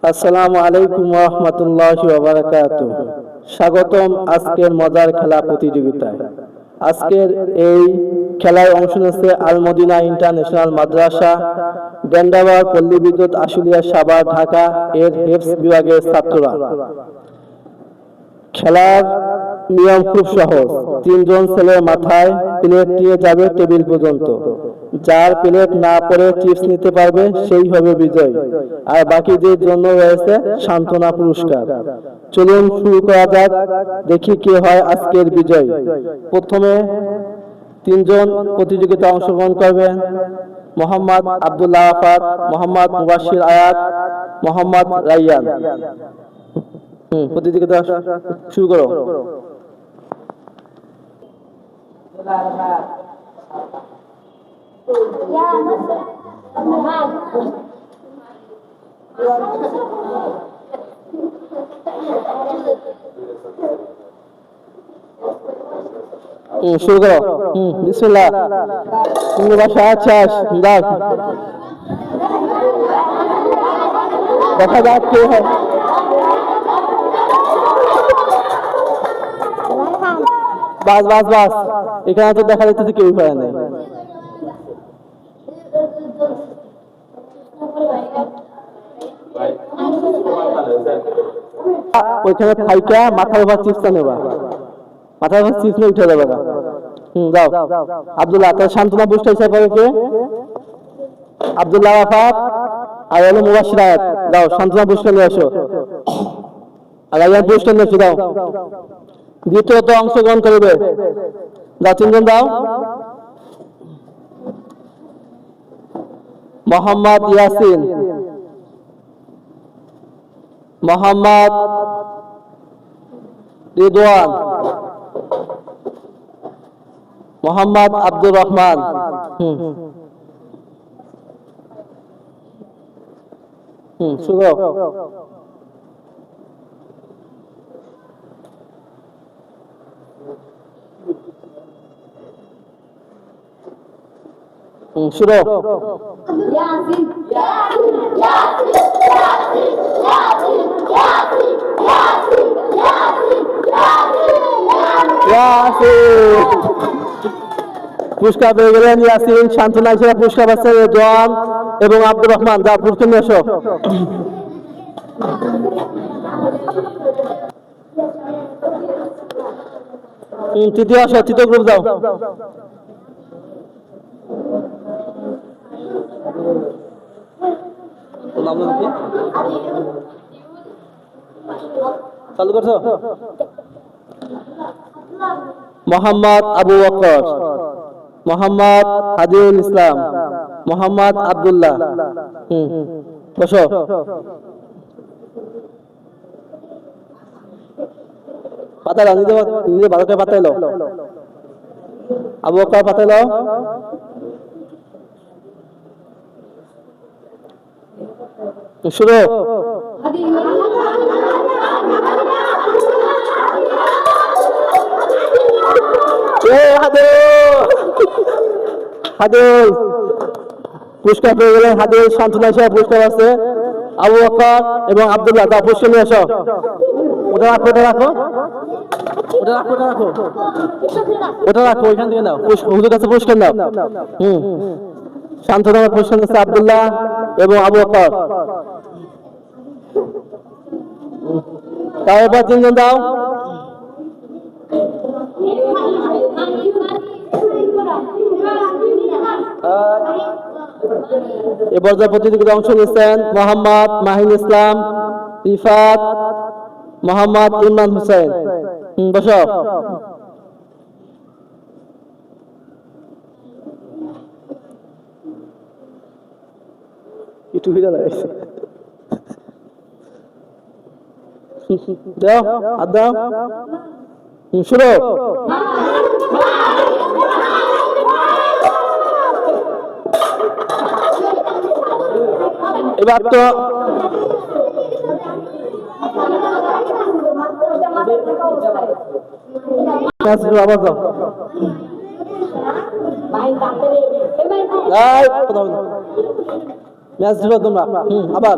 আসসালামু আলাইকুম ওয়া রাহমাতুল্লাহি ওয়া বারাকাতুহু। স্বাগতম আজকের মজার খেলা প্রতিযোগিতায়। আজকের এই খেলায় অংশ নিচ্ছে আল মদিনা ইন্টারন্যাশনাল মাদ্রাসা, ডেন্ডাবার পল্লী বিদ্যুৎ আশুলিয়া সাভার ঢাকা এর হেফজ বিভাগের ছাত্ররা। খেলার নিয়ম খুব সহজ। তিনজন ছেলের মাথায় প্লেট নিয়ে যাবে টেবিল পর্যন্ত। যার প্লেট না পড়ে চিপস নিতে পারবে সেই হবে বিজয়, আর বাকিদের জন্য রয়েছে সান্ত্বনা পুরস্কার। চলুন শুরু করা যাক, দেখি কে হয় আজকের বিজয়। প্রথমে তিনজন প্রতিযোগিতা অংশগ্রহণ করবেন: মোহাম্মদ আব্দুল্লাহ আফাত, মোহাম্মদ মুবাশশির আয়াত, মোহাম্মদ রাইয়ান। প্রতিযোগিতা শুরু করো। শুরু করো। বিসমিল্লাহ। তুমি বাসা আছাস দেখ, দেখা যাক কে হয়। বাস বাস বাস, এখানে তো দেখা যাচ্ছে কেউই পারে নাই। ওইখানে থাইকা মাথার উপর চিপসটা নেবা, মাথার উপর চিপস নিয়ে উঠে যাবে না। যাও আব্দুল্লাহ, তার সান্ত্বনা পুরস্কার হিসাবে পাবে কে? আব্দুল্লাহ আফাত আর হলো মুবাশশির আয়াত। যাও সান্ত্বনা পুরস্কার নিয়ে আসো, আর আয়াত পুরস্কার নিয়ে এসো। দাও দ্বিতীয়ত অংশগ্রহণ করবে, দাও তিনজন দাও। মোহাম্মদ ইয়াসিন, মোহাম্মদ রিদওয়ান, মোহাম্মদ আব্দুর রহমান। শুরু। শুরু। পুরস্কার পেয়ে গেলেন ইয়াসিন। সান্ত্বনা হিসেবে পুরস্কার পাচ্ছে রিদওয়ান এবং আব্দুর রহমান। যা পুরস্কার নিয়ে এসো। তৃতীয় আসো, তৃতীয় গ্রুপ যাও। চালু করছো? মোহাম্মদ আবু বকর, মোহাম্মদ হাদিউল ইসলাম, মোহাম্মদ আব্দুল্লাহ। বসো। পাতা লাও, নিজে ভালো করে পাতা লাও। আবু বকর পাতা লাও। শুরু। হাদিউল পুরস্কার পেয়ে গেলেন। হাদিউল সান্ত্বনা হিসেবে পুরস্কার আছে আবু বকর এবং আব্দুল্লাহ। দাও পুরস্কার নিয়ে আসো। ওটা রাখো, ওটা রাখো, ওটা রাখো, ওটা রাখো, ওটা রাখো, ওইখান থেকে নাও। হুজুর কাছে পুরস্কার নাও। সান্ত্বনা পুরস্কার আছে আব্দুল্লাহ এবং আবু বকর। তাও এবার তিনজন দাও। এবার যে প্রতিযোগিতায় অংশ নিচ্ছেন মোহাম্মদ মাহিন ইসলাম, রিফাত, মোহাম্মদ ইমরান হোসেন। বসো। একটু ভিড় লাগাইছে, দাও আর দাও। শুরু। এবার তো আবার দাও। ম্যাচ জিরো তোমরা। আবার